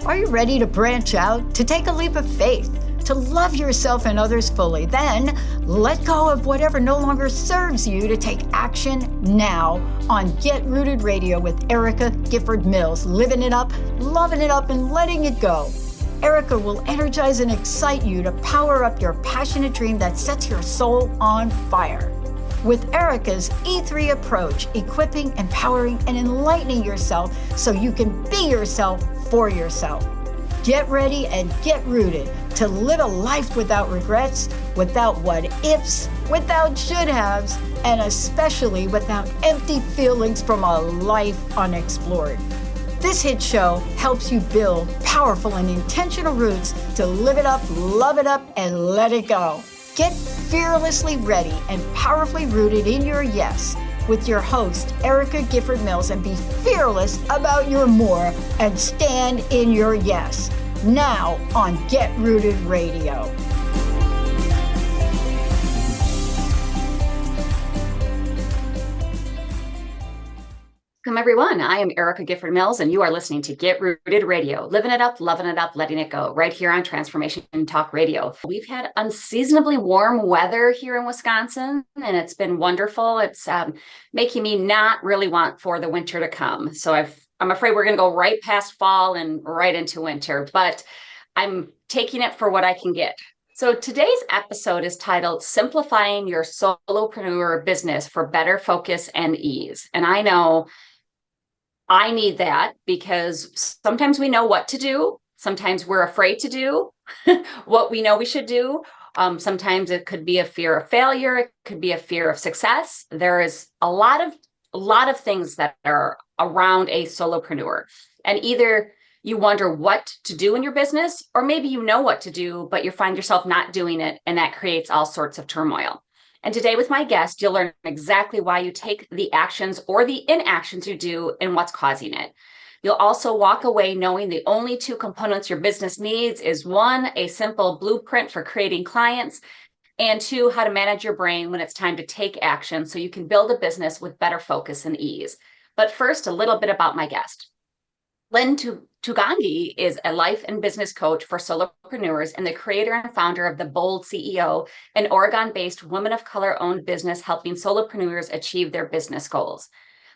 Are you ready to branch out, to take a leap of faith, to love yourself and others fully? Then let go of whatever no longer serves you to take action now on Get Rooted Radio with Erica Gifford Mills, living it up, loving it up, and letting it go. Erica will energize and excite you to power up your passionate dream that sets your soul on fire. With Erica's E3 approach, equipping, empowering, and enlightening yourself so you can be yourself for yourself. Get ready and get rooted to live a life without regrets, without what ifs, without should haves, and especially without empty feelings from a life unexplored. This hit show helps you build powerful and intentional roots to live it up, love it up, and let it go. Get fearlessly ready and powerfully rooted in your yes with your host, Erica Gifford Mills, and be fearless about your more and stand in your yes. Now on Get Rooted Radio. Welcome, everyone. I am Erica Gifford Mills, and you are listening to Get Rooted Radio, living it up, loving it up, letting it go, right here on Transformation Talk Radio. We've had unseasonably warm weather here in Wisconsin, and it's been wonderful. It's making me not really want for the winter to come. So I'm afraid we're going to go right past fall and right into winter, but I'm taking it for what I can get. So today's episode is titled Simplifying Your Solopreneur Business for Better Focus and Ease. And I know I need that because sometimes we know what to do. Sometimes we're afraid to do what we know we should do. Sometimes it could be a fear of failure. It could be a fear of success. There is a lot of things that are around a solopreneur. And either you wonder what to do in your business, or maybe you know what to do, but you find yourself not doing it. And that creates all sorts of turmoil. And today with my guest, you'll learn exactly why you take the actions or the inactions you do and what's causing it. You'll also walk away knowing the only two components your business needs is one, a simple blueprint for creating clients, and two, how to manage your brain when it's time to take action so you can build a business with better focus and ease. But first, a little bit about my guest. Lynne Tugangui is a life and business coach for solopreneurs and the creator and founder of The Bold CEO, an Oregon-based woman of color-owned business helping solopreneurs achieve their business goals.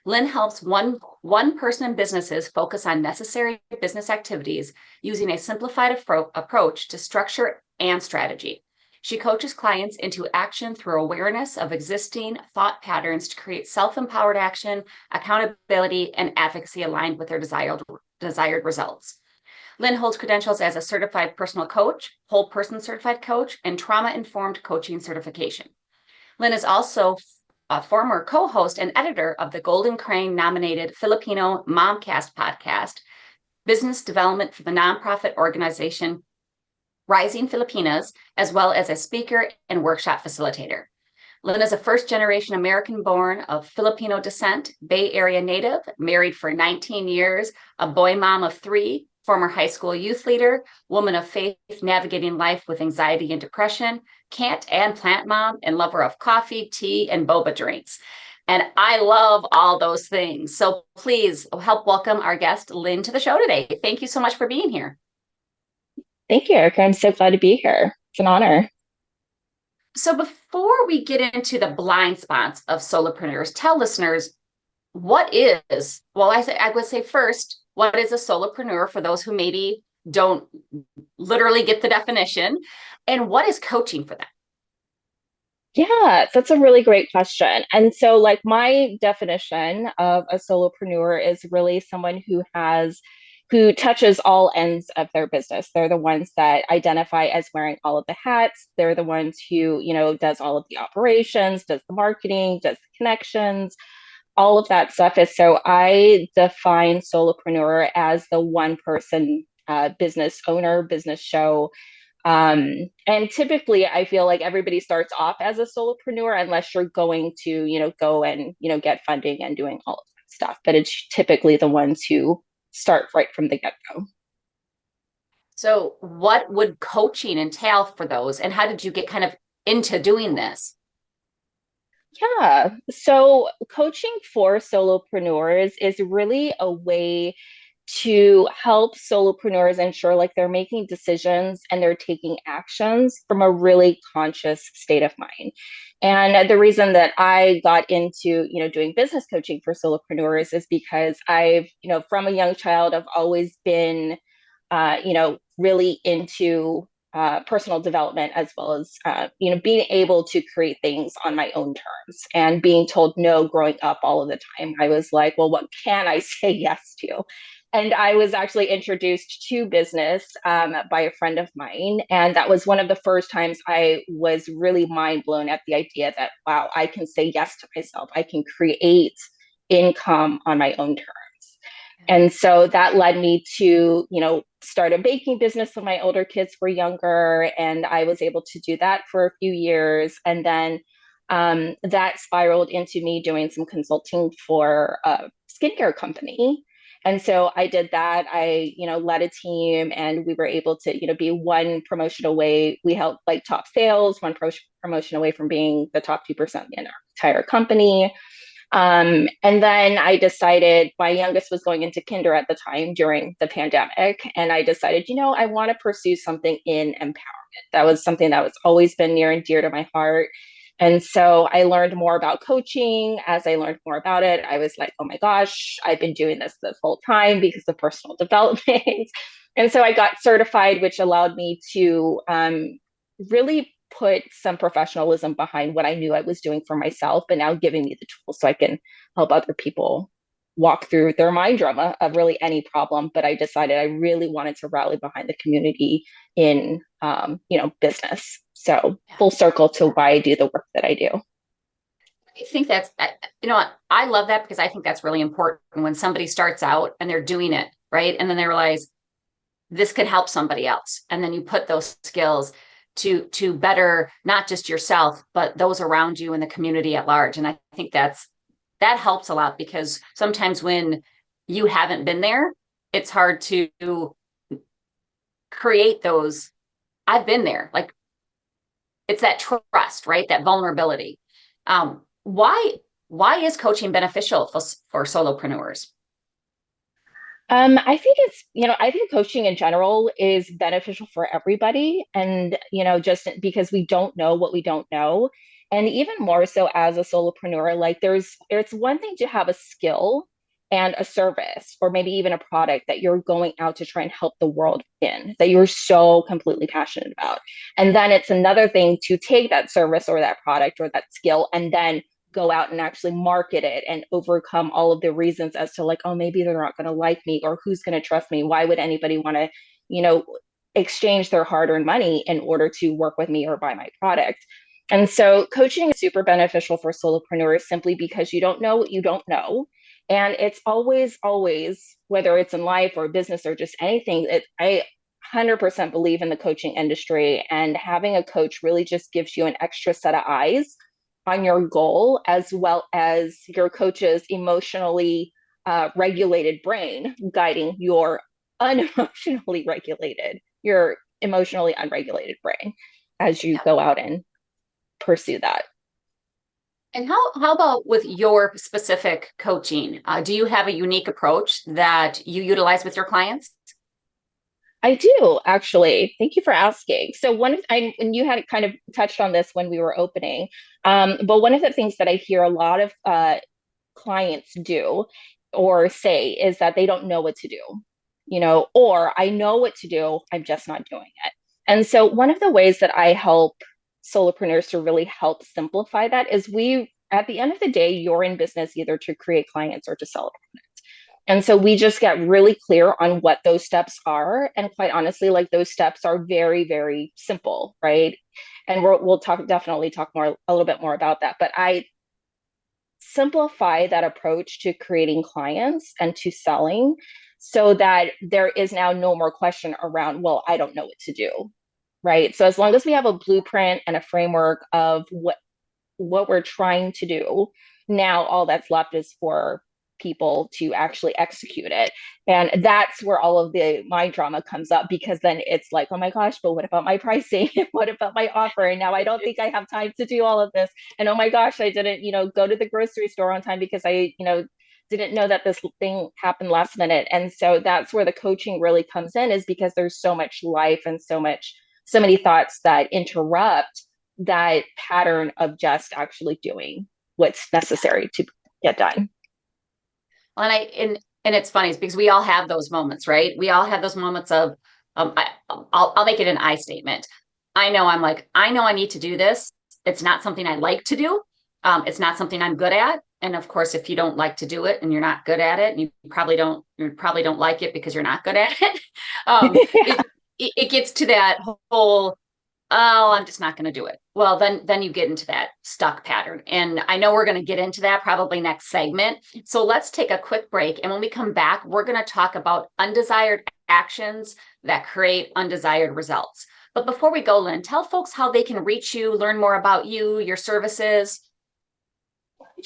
Lynne helps one-person businesses focus on necessary business activities using a simplified approach to structure and strategy. She coaches clients into action through awareness of existing thought patterns to create self-empowered action, accountability, and advocacy aligned with their desired results. Lynne holds credentials as a certified personal coach, whole person certified coach, and trauma-informed coaching certification. Lynne is also a former co-host and editor of the Golden Crane nominated Filipino Momcast podcast, business development for the nonprofit organization Rising Filipinas, as well as a speaker and workshop facilitator. Lynne is a first-generation American-born of Filipino descent, Bay Area native, married for 19 years, a boy mom of 3, former high school youth leader, woman of faith navigating life with anxiety and depression, cant and plant mom, and lover of coffee, tea, and boba drinks. And I love all those things. So please help welcome our guest, Lynne, to the show today. Thank you so much for being here. Thank you, Erica. I'm so glad to be here. It's an honor. So before we get into the blind spots of solopreneurs, tell listeners what is, I would say first, what is a solopreneur for those who maybe don't literally get the definition, and what is coaching for them? Yeah, that's a really great question. And so like my definition of a solopreneur is really someone who touches all ends of their business. They're the ones that identify as wearing all of the hats. They're the ones who, does all of the operations, does the marketing, does the connections, all of that stuff. Is so I define solopreneur as the one person business owner, business show. And typically I feel like everybody starts off as a solopreneur unless you're going to, go and, get funding and doing all of that stuff. But it's typically the ones who start right from the get-go. So what would coaching entail for those? And how did you get kind of into doing this? Yeah. So coaching for solopreneurs is really a way to help solopreneurs ensure like they're making decisions and they're taking actions from a really conscious state of mind. And the reason that I got into, doing business coaching for solopreneurs is because I've, from a young child, I've always been, really into personal development, as well as, being able to create things on my own terms, and being told no growing up all of the time. I was like, well, what can I say yes to? And I was actually introduced to business by a friend of mine. And that was one of the first times I was really mind blown at the idea that, wow, I can say yes to myself. I can create income on my own terms. And so that led me to, start a baking business when my older kids were younger. And I was able to do that for a few years. And then that spiraled into me doing some consulting for a skincare company. And so I did that. I, led a team, and we were able to, be one promotion away. We held like top sales, one promotion away from being the top 2% in our entire company. And then I decided, my youngest was going into kinder at the time during the pandemic. And I decided, I want to pursue something in empowerment. That was something that was always been near and dear to my heart. And so I learned more about coaching. As I learned more about it, I was like, oh my gosh, I've been doing this whole time because of personal development. And so I got certified, which allowed me to really put some professionalism behind what I knew I was doing for myself, but now giving me the tools so I can help other people walk through their mind drama of really any problem. But I decided I really wanted to rally behind the community in, business. So full circle to why I do the work that I do. I think that's, I love that, because I think that's really important when somebody starts out and they're doing it, right? And then they realize this could help somebody else. And then you put those skills to better not just yourself, but those around you and the community at large. And I think that helps a lot, because sometimes when you haven't been there, it's hard to create those. I've been there. Like, it's that trust, right? That vulnerability. Why is coaching beneficial for solopreneurs? I think I think coaching in general is beneficial for everybody. And, just because we don't know what we don't know. And even more so as a solopreneur, like it's one thing to have a skill and a service, or maybe even a product that you're going out to try and help the world in, that you're so completely passionate about. And then it's another thing to take that service or that product or that skill and then go out and actually market it and overcome all of the reasons as to like, oh, maybe they're not going to like me, or who's going to trust me? Why would anybody want to, exchange their hard-earned money in order to work with me or buy my product? And so coaching is super beneficial for solopreneurs, simply because you don't know what you don't know. And it's always, whether it's in life or business or just anything, I 100% believe in the coaching industry, and having a coach really just gives you an extra set of eyes on your goal, as well as your coach's emotionally regulated brain guiding your your emotionally unregulated brain as you go out and pursue that. And how about with your specific coaching? Do you have a unique approach that you utilize with your clients? I do, actually. Thank you for asking. So and you had kind of touched on this when we were opening, but one of the things that I hear a lot of clients do or say is that they don't know what to do, or I know what to do, I'm just not doing it. And so one of the ways that I help solopreneurs to really help simplify that is, at the end of the day, you're in business either to create clients or to sell. And so we just get really clear on what those steps are. And quite honestly, like, those steps are very, very simple, right? And we'll definitely talk a little bit more about that. But I simplify that approach to creating clients and to selling, so that there is now no more question around, well, I don't know what to do, right? So as long as we have a blueprint and a framework of what we're trying to do, now all that's left is for people to actually execute it. And that's where all of the mind drama comes up, because then it's like, oh my gosh, but what about my pricing? What about my offer? And now I don't think I have time to do all of this. And oh my gosh, I didn't, go to the grocery store on time because I, didn't know that this thing happened last minute. And so that's where the coaching really comes in, is because there's so much life and so many thoughts that interrupt that pattern of just actually doing what's necessary to get done. Well, and it's funny, it's because we all have those moments, right? We all have those moments of, I'll make it an I statement. I know I need to do this. It's not something I like to do. It's not something I'm good at. And of course, if you don't like to do it and you're not good at it, and you probably don't like it because you're not good at it. Yeah. It gets to that whole, oh, I'm just not going to do it. Well, then you get into that stuck pattern. And I know we're going to get into that probably next segment. So let's take a quick break. And when we come back, we're going to talk about undesired actions that create undesired results. But before we go, Lynne, tell folks how they can reach you, learn more about you, your services.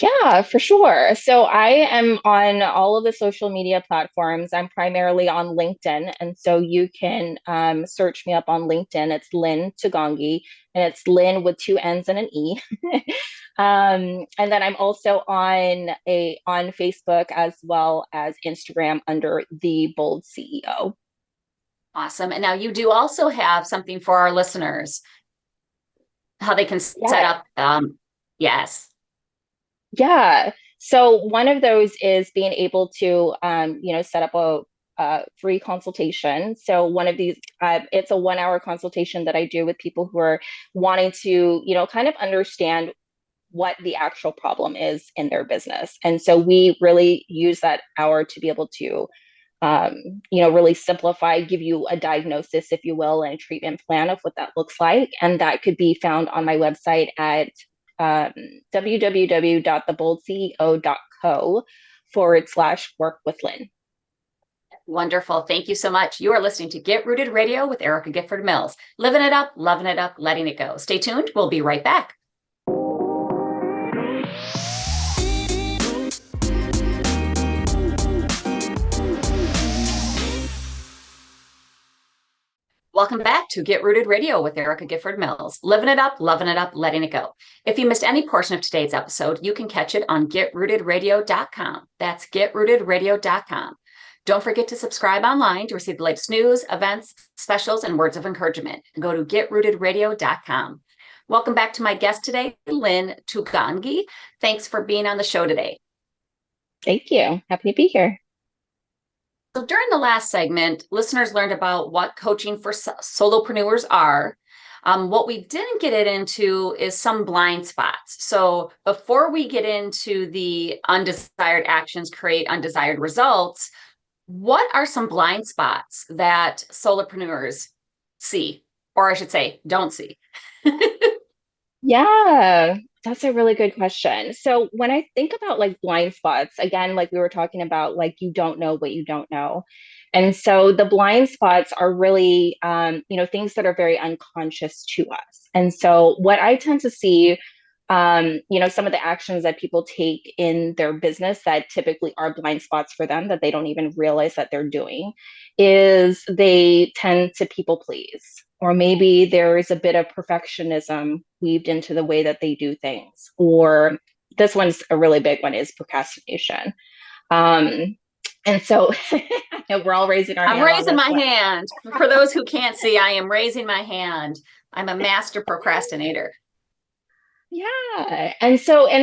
Yeah, for sure. So I am on all of the social media platforms. I'm primarily on LinkedIn. And so you can search me up on LinkedIn. It's Lynne Tugangui, and it's Lynn with two N's and an E. And then I'm also on Facebook as well as Instagram under The Bold CEO. Awesome. And now you do also have something for our listeners, how they can set Yeah. up. Yes. Yeah. So one of those is being able to, set up a free consultation. So one of these, it's a 1 hour consultation that I do with people who are wanting to, kind of understand what the actual problem is in their business. And so we really use that hour to be able to, really simplify, give you a diagnosis, if you will, and a treatment plan of what that looks like. And that could be found on my website at www.theboldceo.co/work with Lynne. Wonderful. Thank you so much. You are listening to Get Rooted Radio with Erica Gifford Mills. Living it up, loving it up, letting it go. Stay tuned. We'll be right back. Welcome back to Get Rooted Radio with Erica Gifford Mills. Living it up, loving it up, letting it go. If you missed any portion of today's episode, you can catch it on getrootedradio.com. That's getrootedradio.com. Don't forget to subscribe online to receive the latest news, events, specials, and words of encouragement. Go to getrootedradio.com. Welcome back to my guest today, Lynne Tugangui. Thanks for being on the show today. Thank you. Happy to be here. So during the last segment, listeners learned about what coaching for solopreneurs are. What we didn't get into is some blind spots. So before we get into the undesired actions create undesired results, what are some blind spots that solopreneurs see, or I should say, don't see? Yeah, that's a really good question. So when I think about like blind spots, again, like we were talking about, like you don't know what you don't know. And so the blind spots are really, things that are very unconscious to us. And so what I tend to see, some of the actions that people take in their business that typically are blind spots for them that they don't even realize that they're doing is they tend to people please. Or maybe there is a bit of perfectionism weaved into the way that they do things. Or this one's a really big one is procrastination. And so we're all raising our hand. I'm raising my hand. For those who can't see, I am raising my hand. I'm a master procrastinator. Yeah. And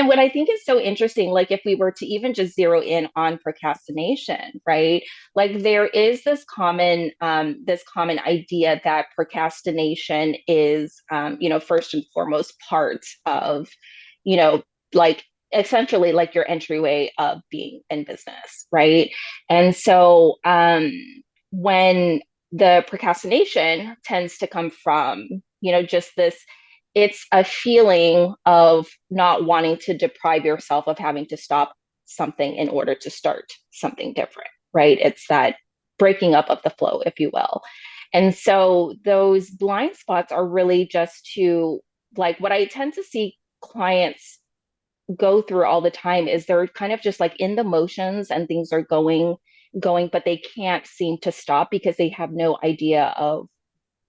what I think is so interesting, like if we were to even just zero in on procrastination, right? Like there is this common idea that procrastination is, first and foremost part of, like essentially like your entryway of being in business, right? And so when the procrastination tends to come from, just this, it's a feeling of not wanting to deprive yourself of having to stop something in order to start something different, right? It's that breaking up of the flow, if you will. And so those blind spots are really just to, like, what I tend to see clients go through all the time is they're kind of just like in the motions and things are going, but they can't seem to stop because they have no idea of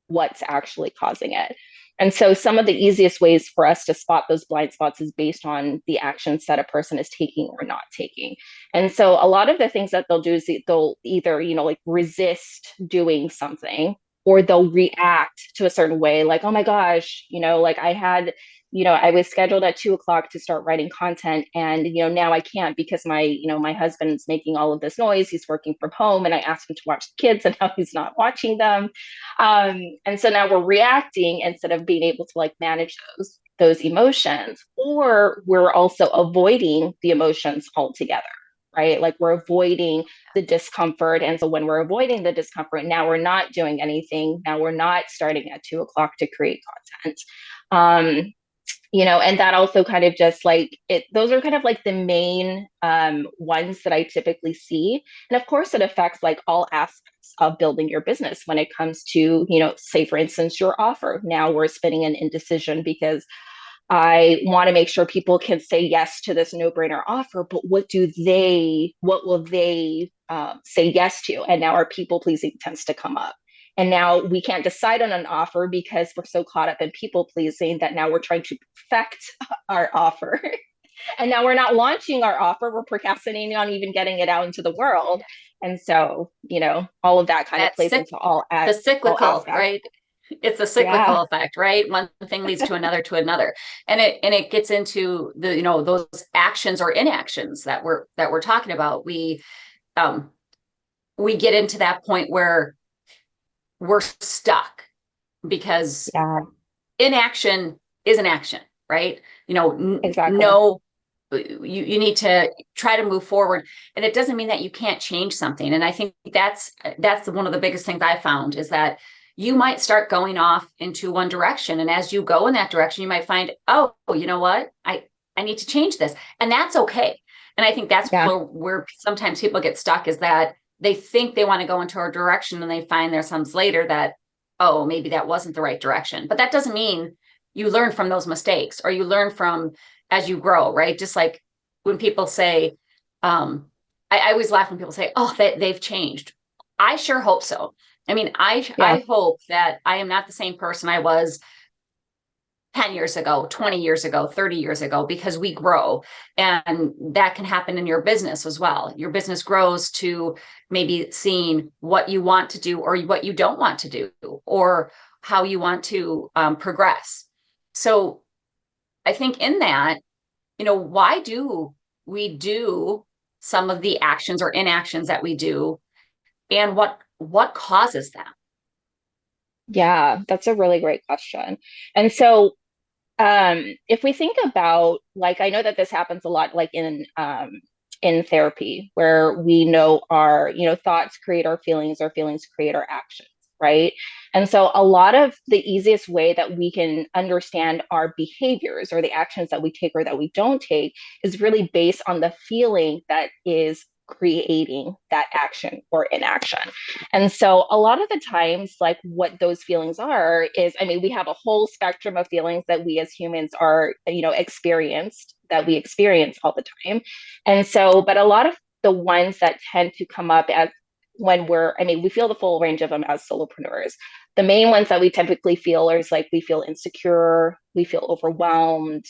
what's actually causing it. And so some of the easiest ways for us to spot those blind spots is based on the actions that a person is taking or not taking. And so a lot of the things that they'll do is they'll either, like resist doing something, or they'll react to a certain way, like, oh my gosh, like I was scheduled at 2 o'clock to start writing content, and now I can't because my husband's making all of this noise. He's working from home, and I asked him to watch the kids, and now he's not watching them. And so now we're reacting instead of being able to like manage those emotions, or we're also avoiding the emotions altogether. Right? Like we're avoiding the discomfort. And so when we're avoiding the discomfort, now we're not doing anything. Now we're not starting at 2 o'clock to create content. And that also kind of just like those are kind of like the main ones that I typically see. And of course, it affects like all aspects of building your business when it comes to, say, for instance, your offer. Now we're spinning an indecision because I want to make sure people can say yes to this no-brainer offer, but what will they say yes to? And now our people pleasing tends to come up. And now we can't decide on an offer because we're so caught up in people pleasing that now we're trying to perfect our offer. And now we're not launching our offer. We're procrastinating on even getting it out into the world. And so, all of that kind of plays into the cyclical, all right? It's a cyclical effect, right? One thing leads to another. And it gets into the, those actions or inactions that we're talking about. We get into that point where we're stuck because inaction is an action, right? Exactly. No, you need to try to move forward, and it doesn't mean that you can't change something. And I think that's one of the biggest things I found is that you might start going off into one direction, and as you go in that direction, you might find, oh, you know what, I need to change this, and that's okay. And I think that's where sometimes people get stuck, is that they think they want to go into a direction, and they find there's some later that, oh, maybe that wasn't the right direction. But that doesn't mean you learn from those mistakes, or you learn from as you grow, right? Just like when people say, I always laugh when people say, oh, they've changed. I sure hope so. I mean, I hope that I am not the same person I was 10 years ago, 20 years ago, 30 years ago, because we grow. And that can happen in your business as well. Your business grows to maybe seeing what you want to do or what you don't want to do, or how you want to progress. So I think in that, why do we do some of the actions or inactions that we do, and what causes them? Yeah, that's a really great question. And so if we think about, like, I know that this happens a lot, like in therapy, where we know our, thoughts create our feelings create our actions, right? And so a lot of the easiest way that we can understand our behaviors or the actions that we take or that we don't take is really based on the feeling that is creating that action or inaction. And so a lot of the times, like what those feelings are is, I mean, we have a whole spectrum of feelings that we as humans are, that we experience all the time. And so, but a lot of the ones that tend to come up as we feel the full range of them as solopreneurs. The main ones that we typically feel is like, we feel insecure, we feel overwhelmed,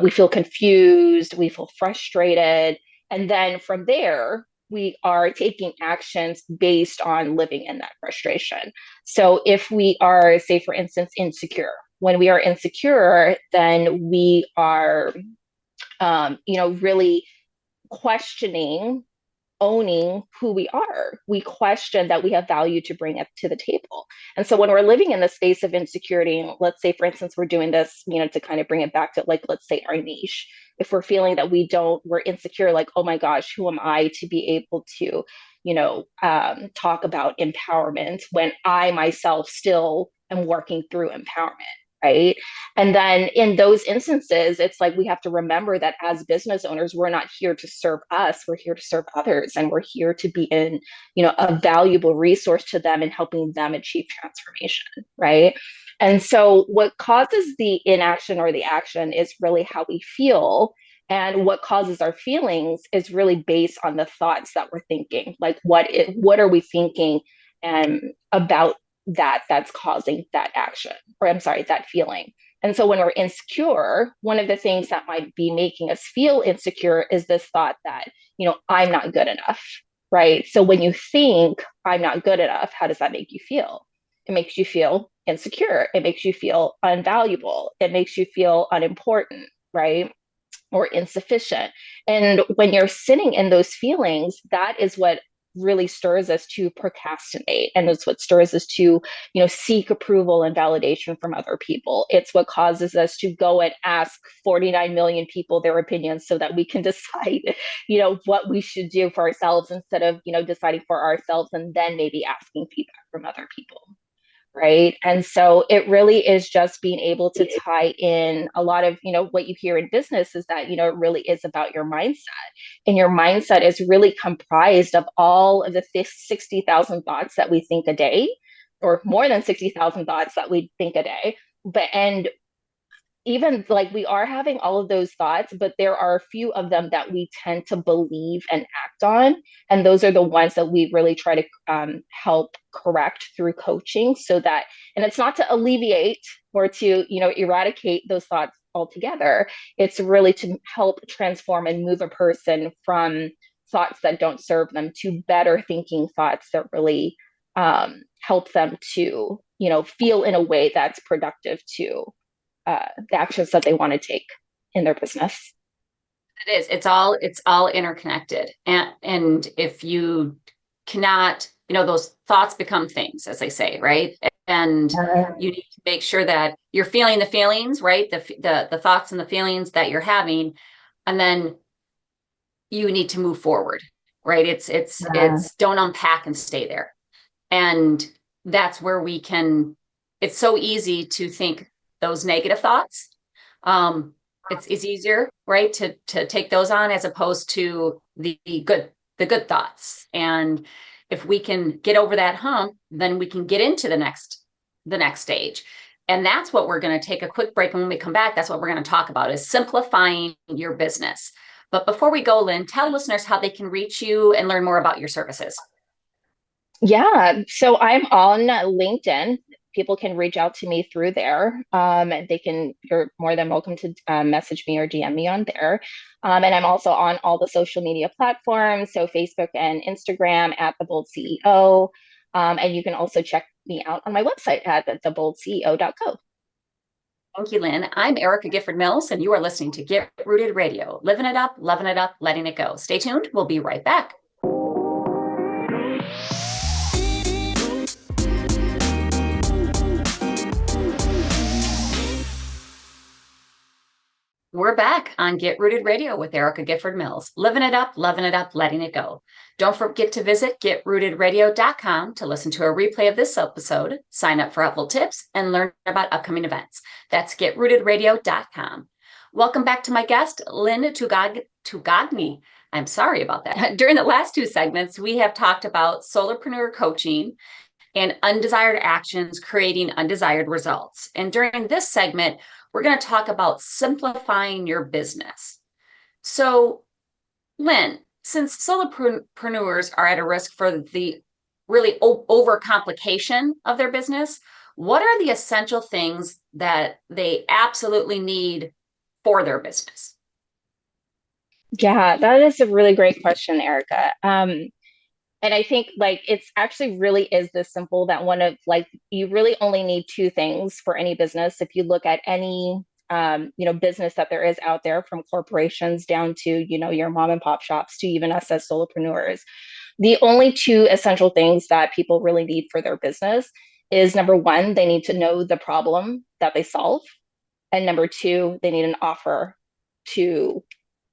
we feel confused, we feel frustrated. And then from there, we are taking actions based on living in that frustration. So if we are, say, for instance, insecure, when we are insecure, then we are, really questioning, owning who we are. We question that we have value to bring up to the table. And so when we're living in the space of insecurity, let's say, for instance, we're doing this, to kind of bring it back to, like, let's say our niche. If we're feeling that we're insecure, like, oh my gosh, who am I to be able to, talk about empowerment when I myself still am working through empowerment. Right. And then in those instances, it's like we have to remember that as business owners, we're not here to serve us, we're here to serve others. And we're here to be a valuable resource to them and helping them achieve transformation. Right. And so what causes the inaction or the action is really how we feel. And what causes our feelings is really based on the thoughts that we're thinking. Like what are we thinking about that's causing that action, or I'm sorry, that feeling. And so when we're insecure, one of the things that might be making us feel insecure is this thought that, I'm not good enough, right? So when you think I'm not good enough, how does that make you feel? It makes you feel insecure. It makes you feel unvaluable. It makes you feel unimportant, right? Or insufficient. And when you're sitting in those feelings, that is what really stirs us to procrastinate, and it's what stirs us to seek approval and validation from other people. It's what causes us to go and ask 49 million people their opinions so that we can decide what we should do for ourselves, instead of deciding for ourselves and then maybe asking feedback from other people. Right. And so it really is just being able to tie in a lot of, what you hear in business is that, it really is about your mindset. And your mindset is really comprised of all of the 60,000 thoughts that we think a day, or more than 60,000 thoughts that we think a day. And even like we are having all of those thoughts, but there are a few of them that we tend to believe and act on. And those are the ones that we really try to help correct through coaching, so that, and it's not to alleviate or to, eradicate those thoughts altogether. It's really to help transform and move a person from thoughts that don't serve them to better thinking thoughts that really help them to, feel in a way that's productive to the actions that they want to take in their business. It is. It's all interconnected. And if you cannot, those thoughts become things, as they say, right? And you need to make sure that you're feeling the feelings, right? The thoughts and the feelings that you're having, and then you need to move forward, right? It's don't unpack and stay there. And that's where it's so easy to think those negative thoughts. It's easier, right, to take those on, as opposed to the good thoughts. And if we can get over that hump, then we can get into the next stage. And that's what we're going to take a quick break. And when we come back, that's what we're going to talk about, is simplifying your business. But before we go, Lynne, tell listeners how they can reach you and learn more about your services. Yeah, so I'm on LinkedIn. People can reach out to me through there. You're more than welcome to message me or DM me on there. And I'm also on all the social media platforms, so Facebook and Instagram at The Bold CEO. And you can also check me out on my website at theboldceo.co. Thank you, Lynne. I'm Erica Gifford Mills, and you are listening to Get Rooted Radio, living it up, loving it up, letting it go. Stay tuned. We'll be right back. We're back on Get Rooted Radio with Erica Gifford Mills, living it up, loving it up, letting it go. Don't forget to visit getrootedradio.com to listen to a replay of this episode, sign up for helpful tips, and learn about upcoming events. That's getrootedradio.com. Welcome back to my guest, Lynne Tugangui. I'm sorry about that. During the last two segments, we have talked about solopreneur coaching and undesired actions creating undesired results. And during this segment, we're going to talk about simplifying your business. So, Lynne, since solopreneurs are at a risk for the really overcomplication of their business, what are the essential things that they absolutely need for their business? Yeah, that is a really great question, Erica. And I think it's actually really is this simple, that you really only need two things for any business. If you look at any, business that there is out there, from corporations down to, your mom and pop shops to even us as solopreneurs, the only two essential things that people really need for their business is, number one, they need to know the problem that they solve. And number two, they need an offer to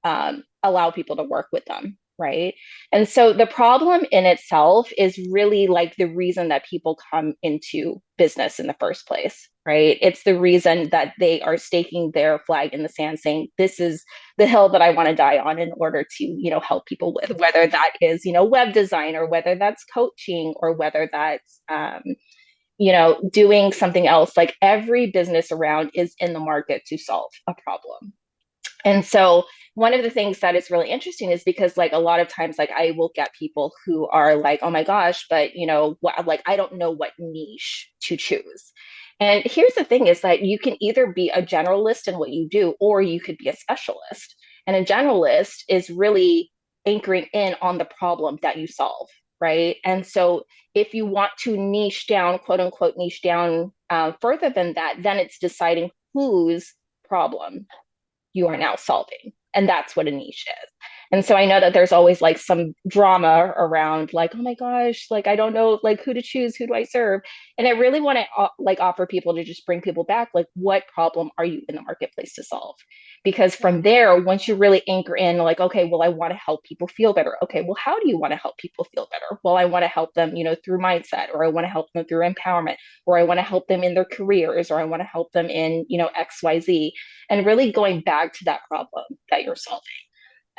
allow people to work with them. Right. And so the problem in itself is really the reason that people come into business in the first place. Right. It's the reason that they are staking their flag in the sand, saying, this is the hill that I want to die on, in order to, help people with, whether that is, web design, or whether that's coaching, or whether that's, doing something else. Every business around is in the market to solve a problem. And so one of the things that is really interesting is because like a lot of times like I will get people who are like, oh my gosh, but like I don't know what niche to choose. And here's the thing is that you can either be a generalist in what you do, or you could be a specialist. And a generalist is really anchoring in on the problem that you solve, right? And so if you want to niche down, quote unquote, niche down further than that, then it's deciding whose problem you are now solving. And that's what a niche is. And so I know that there's always like some drama around like, oh my gosh, like I don't know like who to choose, who do I serve? And I really want to like offer people to just bring people back, like what problem are you in the marketplace to solve? Because from there, once you really anchor in, like, okay, well, I want to help people feel better. Okay, well, how do you want to help people feel better? Well, I want to help them, through mindset, or I want to help them through empowerment, or I want to help them in their careers, or I want to help them in, XYZ, and really going back to that problem that you're solving.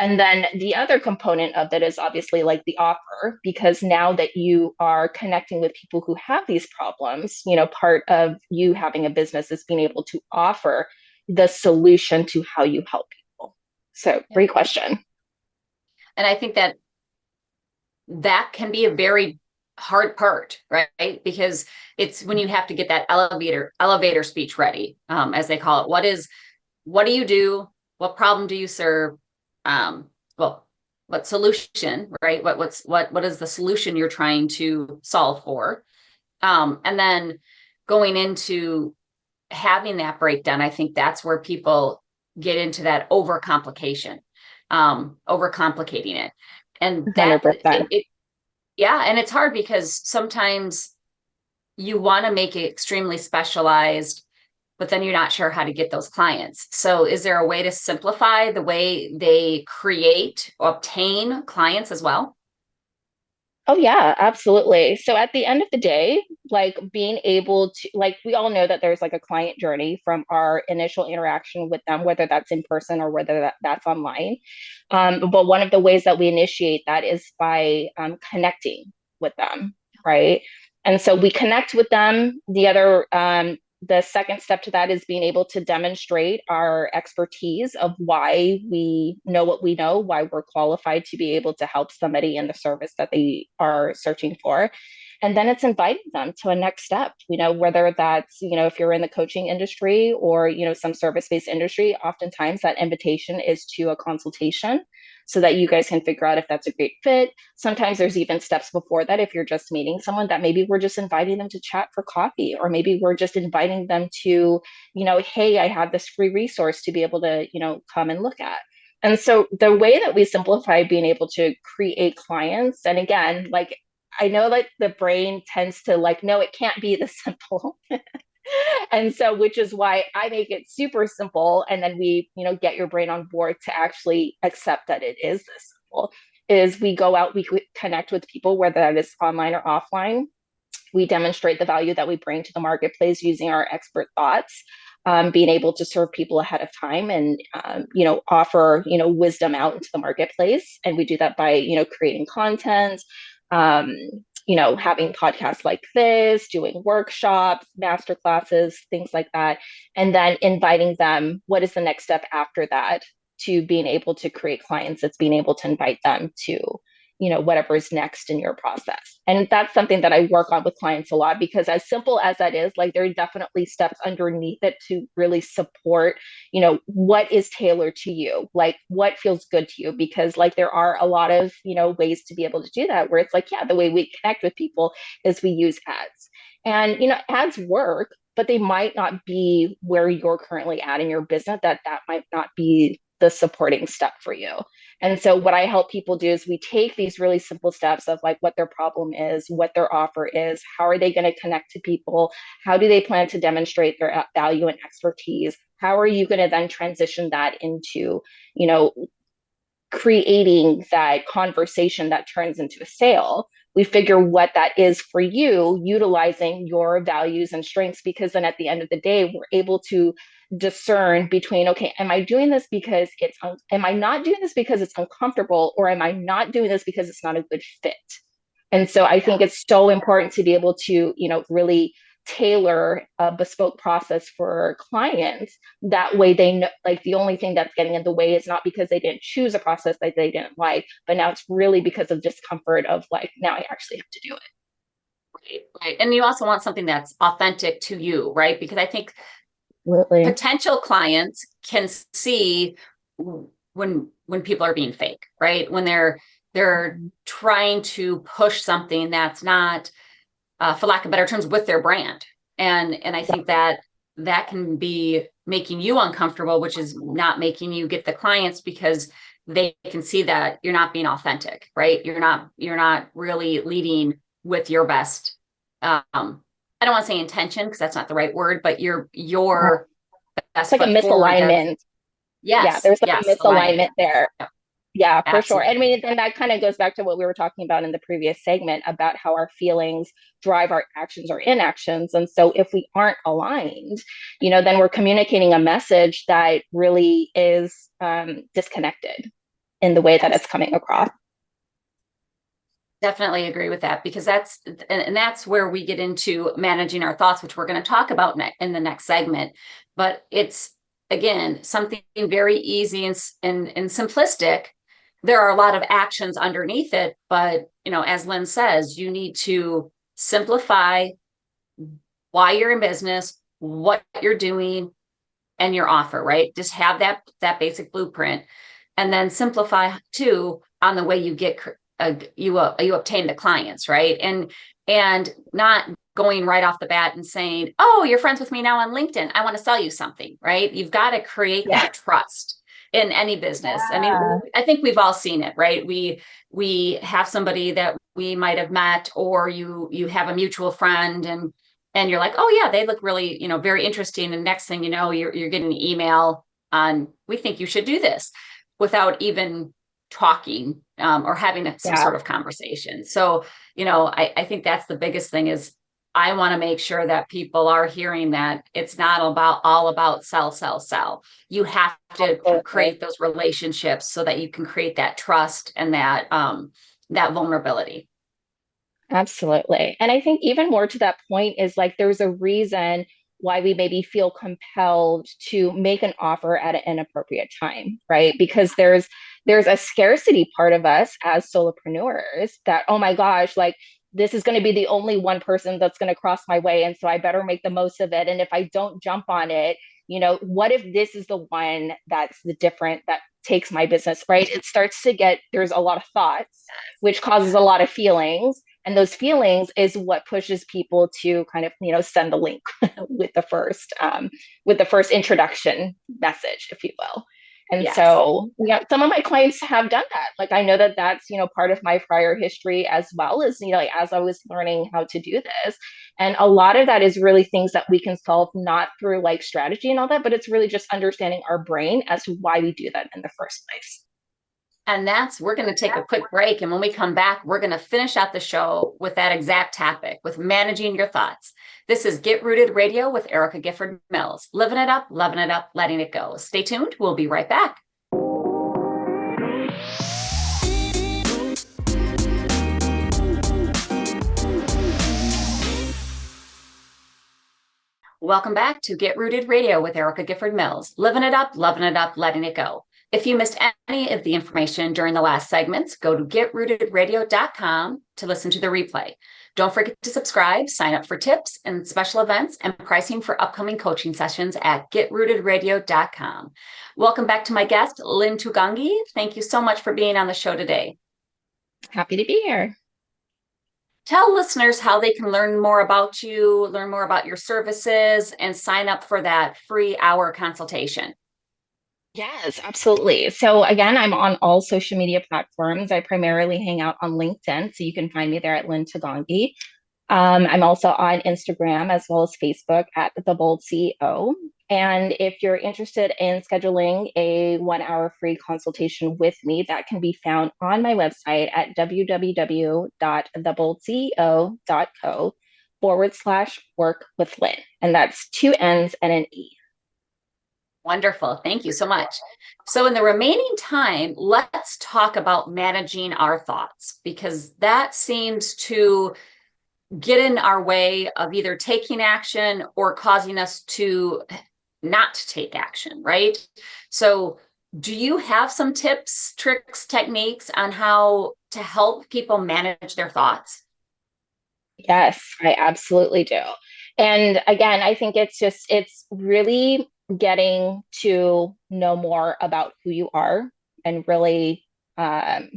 And then the other component of that is obviously like the offer, because now that you are connecting with people who have these problems, part of you having a business is being able to offer the solution to how you help people. So great question. And I think that can be a very hard part, right? Because it's when you have to get that elevator speech ready, as they call it. What do you do? What problem do you serve? Well, what solution, right? What is the solution you're trying to solve for? And then going into having that breakdown, I think that's where people get into that overcomplicating it. And that 100%. Yeah, and it's hard because sometimes you want to make it extremely specialized, but then you're not sure how to get those clients. So is there a way to simplify the way they create or obtain clients as well? Oh yeah, absolutely. So at the end of the day, like being able to, like, we all know that there's like a client journey from our initial interaction with them, whether that's in person or whether that's online. But one of the ways that we initiate that is by connecting with them, right? And so we connect with them. The second step to that is being able to demonstrate our expertise of why we know what we know, why we're qualified to be able to help somebody in the service that they are searching for. And then it's inviting them to a next step, whether that's, if you're in the coaching industry or, some service-based industry, oftentimes that invitation is to a consultation so that you guys can figure out if that's a great fit. Sometimes there's even steps before that. If you're just meeting someone, that maybe we're just inviting them to chat for coffee, or maybe we're just inviting them to, hey, I have this free resource to be able to, come and look at. And so the way that we simplify being able to create clients, and again, like, I know like the brain tends to like, no, it can't be this simple. And so, which is why I make it super simple. And then we, get your brain on board to actually accept that it is this simple. Is we go out, we connect with people, whether that is online or offline. We demonstrate the value that we bring to the marketplace using our expert thoughts, being able to serve people ahead of time and, offer, wisdom out into the marketplace. And we do that by, creating content, um, having podcasts like this, doing workshops, master classes, things like that, and then inviting them. What is the next step after that to being able to create clients? It's being able to invite them to, whatever is next in your process. And that's something that I work on with clients a lot, because as simple as that is, like, there are definitely steps underneath it to really support, what is tailored to you, like what feels good to you, because like there are a lot of, ways to be able to do that, where it's like, yeah, the way we connect with people is we use ads. And, ads work, but they might not be where you're currently at in your business, that might not be the supporting step for you. And so what I help people do is we take these really simple steps of like what their problem is, what their offer is, how are they going to connect to people, how do they plan to demonstrate their value and expertise, how are you going to then transition that into, creating that conversation that turns into a sale. We figure what that is for you, utilizing your values and strengths, because then at the end of the day, we're able to discern between, okay, am I doing this because am I not doing this because it's uncomfortable, or am I not doing this because it's not a good fit? And so I think it's so important to be able to, really tailor a bespoke process for clients. That way they know, like, the only thing that's getting in the way is not because they didn't choose a process that they didn't like, but now it's really because of discomfort of like, now I actually have to do it. Right, right. And you also want something that's authentic to you, right? Because I think Absolutely. potential clients can see when people are being fake, right? When they're trying to push something that's not, for lack of better terms, with their brand. And I think that can be making you uncomfortable, which is not making you get the clients, because they can see that you're not being authentic, right? You're not really leading with your best. I don't want to say intention, because that's not the right word, but your It's best like a foot forward. That's, misalignment. Yeah, yes, there's like a yes, alignment. misalignment there. Yep, Yeah, for sure. absolutely. I mean, and that kind of goes back to what we were talking about in the previous segment about how our feelings drive our actions or inactions. And so if we aren't aligned, then we're communicating a message that really is disconnected in the way that Yes. it's coming across. Definitely agree with that, because that's where we get into managing our thoughts, which we're going to talk about in the next segment. But it's, again, something very easy and simplistic. There are a lot of actions underneath it, but as Lynne says, you need to simplify why you're in business, what you're doing, and your offer, right? Just have that basic blueprint, and then simplify too on the way you get you obtain the clients, right? And not going right off the bat and saying, oh, you're friends with me now on LinkedIn, I want to sell you something, right? You've got to create Yeah. that trust in any business. Yeah. I mean, I think we've all seen it, right? We have somebody that we might have met, or you have a mutual friend, and you're like, oh yeah, they look really, very interesting. And next thing you know, you're getting an email on, we think you should do this, without even talking, or having some Yeah. sort of conversation. So, I think that's the biggest thing, is I want to make sure that people are hearing that it's not all about sell, sell, sell. You have to Absolutely. create those relationships so that you can create that trust and that vulnerability. Absolutely. And I think even more to that point is like there's a reason why we maybe feel compelled to make an offer at an inappropriate time, right? Because there's a scarcity part of us as solopreneurs that, oh my gosh, like this is going to be the only one person that's going to cross my way. And so I better make the most of it. And if I don't jump on it, what if this is the one that's the different that takes my business, right? It starts to get, there's a lot of thoughts, which causes a lot of feelings. And those feelings is what pushes people to kind of, send the link with the first introduction message, if you will. And Yes. so, some of my clients have done that. Like, I know that that's, part of my prior history as well as, like, as I was learning how to do this. And a lot of that is really things that we can solve, not through like strategy and all that, but it's really just understanding our brain as to why we do that in the first place. And we're going to take a quick break. And when we come back, we're going to finish out the show with that exact topic, with managing your thoughts. This is Get Rooted Radio with Erica Gifford Mills. Living it up, loving it up, letting it go. Stay tuned. We'll be right back. Welcome back to Get Rooted Radio with Erica Gifford Mills. Living it up, loving it up, letting it go. If you missed any of the information during the last segments, go to getrootedradio.com to listen to the replay. Don't forget to subscribe, sign up for tips and special events and pricing for upcoming coaching sessions at getrootedradio.com. Welcome back to my guest, Lynne Tugangui. Thank you so much for being on the show today. Happy to be here. Tell listeners how they can learn more about you, learn more about your services, and sign up for that free hour consultation. Yes, absolutely. So again, I'm on all social media platforms. I primarily hang out on LinkedIn, so you can find me there at Lynne Tugangui. I'm also on Instagram as well as Facebook at The Bold CEO. And if you're interested in scheduling a 1 hour free consultation with me, that can be found on my website at www.theboldceo.co/work with Lynne. And that's 2 N's and an E. Wonderful. Thank you so much. So in the remaining time, let's talk about managing our thoughts, because that seems to get in our way of either taking action or causing us to not take action, right? So do you have some tips, tricks, techniques on how to help people manage their thoughts? Yes, I absolutely do. And again, I think it's really getting to know more about who you are and really um,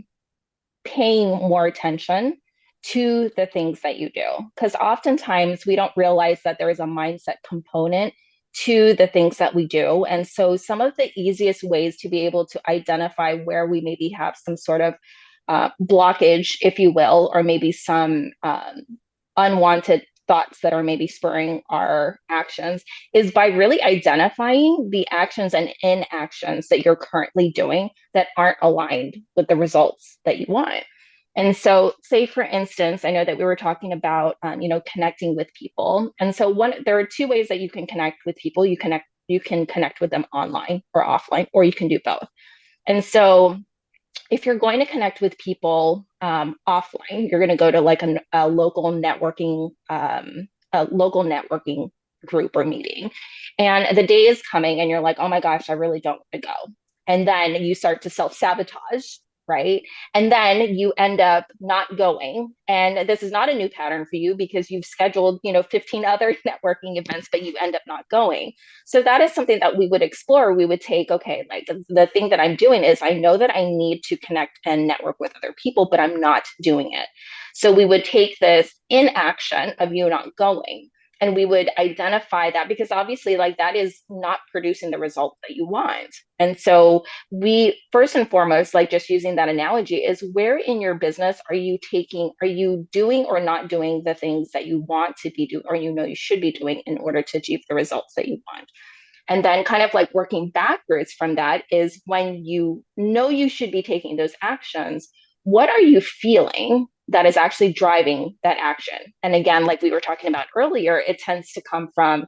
paying more attention to the things that you do. Because oftentimes we don't realize that there is a mindset component to the things that we do. And so some of the easiest ways to be able to identify where we maybe have some sort of blockage, if you will, or maybe some unwanted thoughts that are maybe spurring our actions is by really identifying the actions and inactions that you're currently doing that aren't aligned with the results that you want. And so, say for instance, I know that we were talking about, connecting with people. And so, there are two ways that you can connect with people. You can connect with them online or offline, or you can do both. And so, if you're going to connect with people offline, you're going to go to like a local networking group or meeting, and the day is coming, and you're like, oh my gosh, I really don't want to go, and then you start to self sabotage. Right. And then you end up not going. And this is not a new pattern for you because you've scheduled, 15 other networking events, but you end up not going. So that is something that we would explore. We would take, okay, like the thing that I'm doing is I know that I need to connect and network with other people, but I'm not doing it. So we would take this inaction of you not going, and we would identify that because obviously like that is not producing the result that you want. And so we first and foremost, like just using that analogy, is where in your business are you doing or not doing the things that you want to be doing or you should be doing in order to achieve the results that you want? And then kind of like working backwards from that is when you know you should be taking those actions, what are you feeling that is actually driving that action? And again, like we were talking about earlier, it tends to come from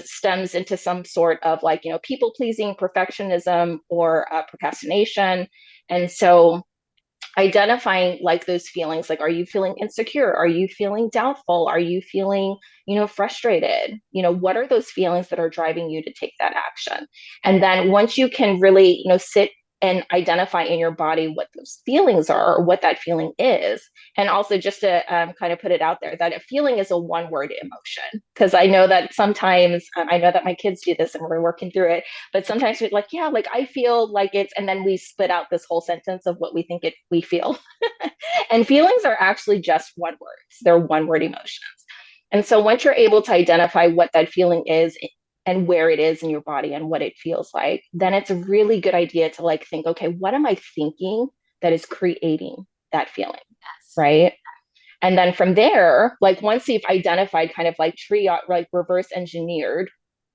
stems into some sort of like, people pleasing, perfectionism, or procrastination. And so identifying like those feelings, like, are you feeling insecure? Are you feeling doubtful? Are you feeling, frustrated? What are those feelings that are driving you to take that action? And then once you can really, sit and identify in your body what those feelings are or what that feeling is. And also just to kind of put it out there that a feeling is a one word emotion. Because I know that sometimes, I know that my kids do this and we're working through it, but sometimes we're like, yeah, like I feel like it's, and then we spit out this whole sentence of what we feel. And feelings are actually just one word. They're one word emotions. And so once you're able to identify what that feeling is and where it is in your body and what it feels like, then it's a really good idea to like think, okay, what am I thinking that is creating that feeling? Yes. Right. And then from there, like once you've identified kind of like like reverse engineered,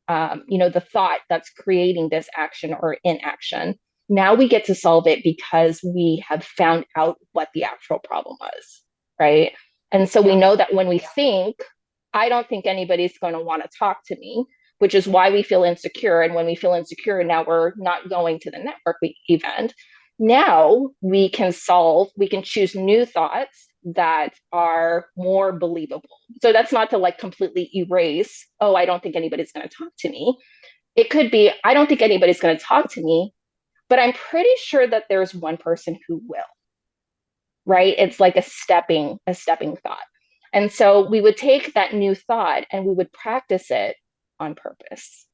the thought that's creating this action or inaction, now we get to solve it because we have found out what the actual problem was. Right. And so we know that when we think, I don't think anybody's going to want to talk to me, which is why we feel insecure. And when we feel insecure, now we're not going to the network event. Now we can choose new thoughts that are more believable. So that's not to like completely erase, oh, I don't think anybody's going to talk to me. It could be, I don't think anybody's going to talk to me, but I'm pretty sure that there's one person who will. Right? It's like a stepping thought. And so we would take that new thought and we would practice it on purpose.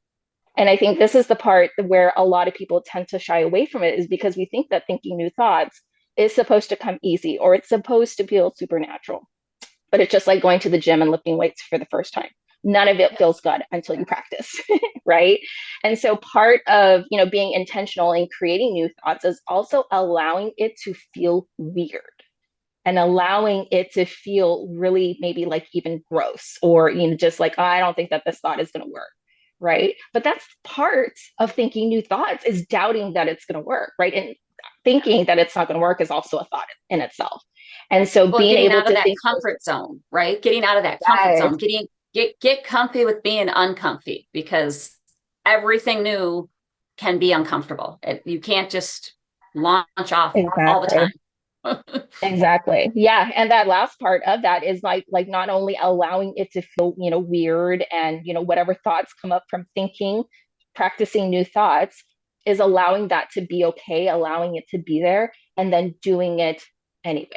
And I think this is the part where a lot of people tend to shy away from it, is because we think that thinking new thoughts is supposed to come easy or it's supposed to feel supernatural. But it's just like going to the gym and lifting weights for the first time. None of it feels good until you practice, right? And so part of, being intentional in creating new thoughts is also allowing it to feel weird and allowing it to feel really maybe like even gross or, just like, oh, I don't think that this thought is going to work. Right. But that's part of thinking new thoughts, is doubting that it's going to work. Right. And thinking that it's not going to work is also a thought in itself. And so being getting able out of to that think comfort zone, right? Getting out of that comfort zone, get comfy with being uncomfy, because everything new can be uncomfortable. You can't just launch off all the time. exactly. Exactly. Yeah. And that last part of that is like not only allowing it to feel, weird and, whatever thoughts come up from thinking, practicing new thoughts is allowing that to be okay, allowing it to be there, and then doing it anyways.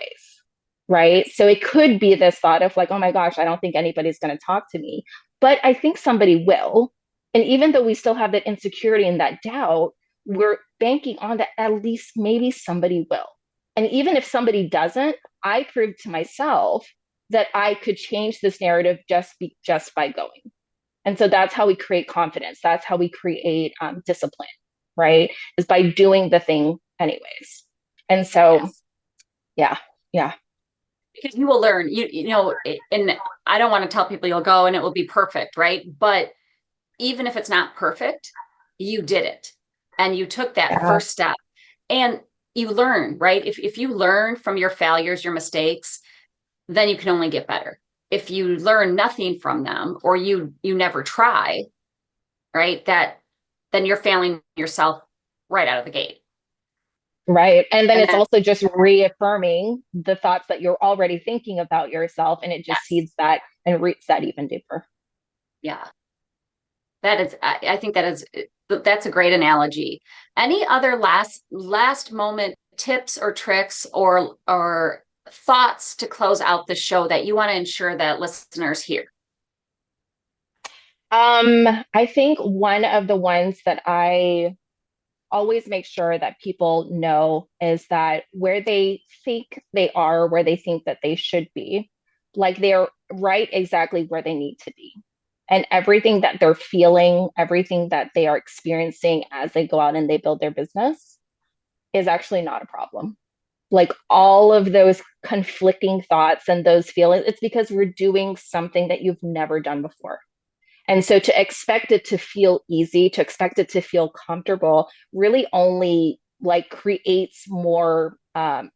Right. So it could be this thought of like, oh my gosh, I don't think anybody's going to talk to me, but I think somebody will. And even though we still have that insecurity and that doubt, we're banking on that at least maybe somebody will. And even if somebody doesn't, I proved to myself that I could change this narrative just by going. And so that's how we create confidence. That's how we create discipline, right? Is by doing the thing anyways. And so, Yes. yeah, yeah, Because you will learn, and I don't want to tell people you'll go and it will be perfect, right? But even if it's not perfect, you did it and you took that yeah, first step and you learn, right? If you learn from your failures, your mistakes, then you can only get better. If you learn nothing from them or you never try, right, then you're failing yourself right out of the gate. right. And then And it's then, also just reaffirming the thoughts that you're already thinking about yourself, and it just yes, seeds that and roots that even deeper. yeah, that is, I think that's a great analogy. Any other last moment tips or tricks or thoughts to close out the show that you want to ensure that listeners hear? I think one of the ones that I always make sure that people know is that where they think they are, where they think that they should be, like they're right exactly where they need to be. And everything that they're feeling, everything that they are experiencing as they go out and they build their business is actually not a problem. Like all of those conflicting thoughts and those feelings, it's because we're doing something that you've never done before. And so to expect it to feel easy, to expect it to feel comfortable, really only like creates more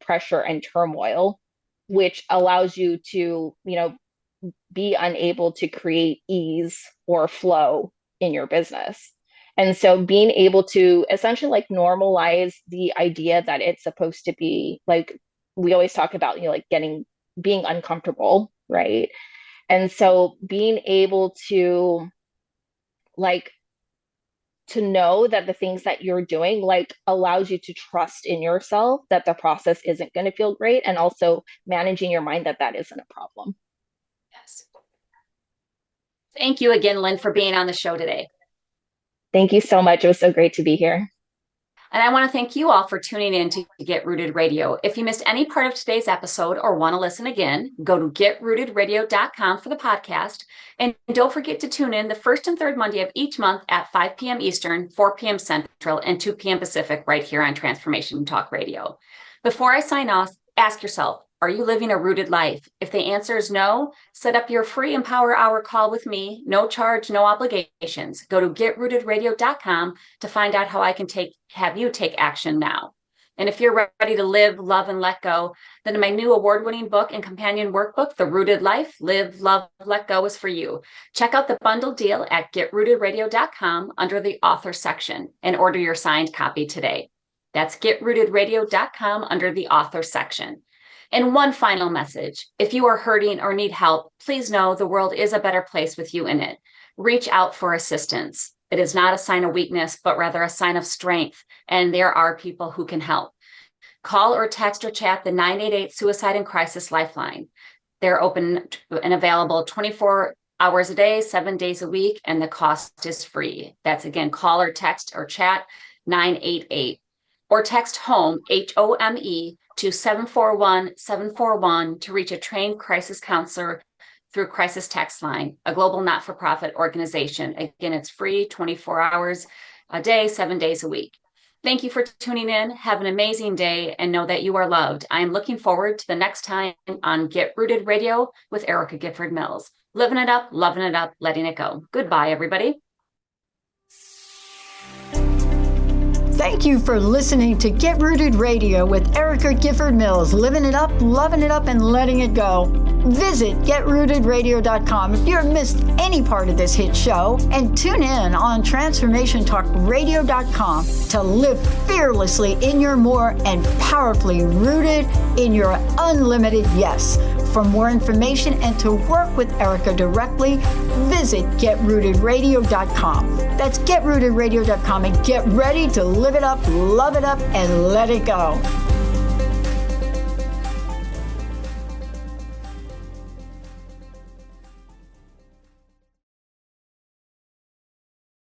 pressure and turmoil, which allows you to, be unable to create ease or flow in your business. And so being able to essentially like normalize the idea that it's supposed to be like we always talk about, like being uncomfortable, right? And so being able to like to know that the things that you're doing like allows you to trust in yourself that the process isn't going to feel great, and also managing your mind that that isn't a problem. Yes. Thank you again, Lynne, for being on the show today. Thank you so much. It was so great to be here. And I want to thank you all for tuning in to Get Rooted Radio. If you missed any part of today's episode or want to listen again, go to getrootedradio.com for the podcast. And don't forget to tune in the first and third Monday of each month at 5 p.m. Eastern, 4 p.m. Central, and 2 p.m. Pacific right here on Transformation Talk Radio. Before I sign off, ask yourself, are you living a rooted life? If the answer is no, set up your free Empower Hour call with me. No charge, no obligations. Go to getrootedradio.com to find out how I can have you take action now. And if you're ready to live, love, and let go, then my new award-winning book and companion workbook, The Rooted Life, Live, Love, Let Go, is for you. Check out the bundle deal at getrootedradio.com under the author section and order your signed copy today. That's getrootedradio.com under the author section. And one final message. If you are hurting or need help, please know the world is a better place with you in it. Reach out for assistance. It is not a sign of weakness, but rather a sign of strength. And there are people who can help. Call or text or chat the 988 Suicide and Crisis Lifeline. They're open and available 24 hours a day, 7 days a week, and the cost is free. That's again, call or text or chat 988. Or text HOME, HOME, to 741-741 to reach a trained crisis counselor through Crisis Text Line, a global not-for-profit organization. Again, it's free, 24 hours a day, 7 days a week. Thank you for tuning in. Have an amazing day and know that you are loved. I am looking forward to the next time on Get Rooted Radio with Erica Gifford Mills. Living it up, loving it up, letting it go. Goodbye, everybody. Thank you for listening to Get Rooted Radio with Erica Gifford Mills, living it up, loving it up, and letting it go. Visit GetRootedRadio.com if you've missed any part of this hit show, and tune in on TransformationTalkRadio.com to live fearlessly in your more and powerfully rooted in your unlimited yes. For more information and to work with Erica directly, visit GetRootedRadio.com. That's GetRootedRadio.com, and get ready to live it up, love it up, and let it go.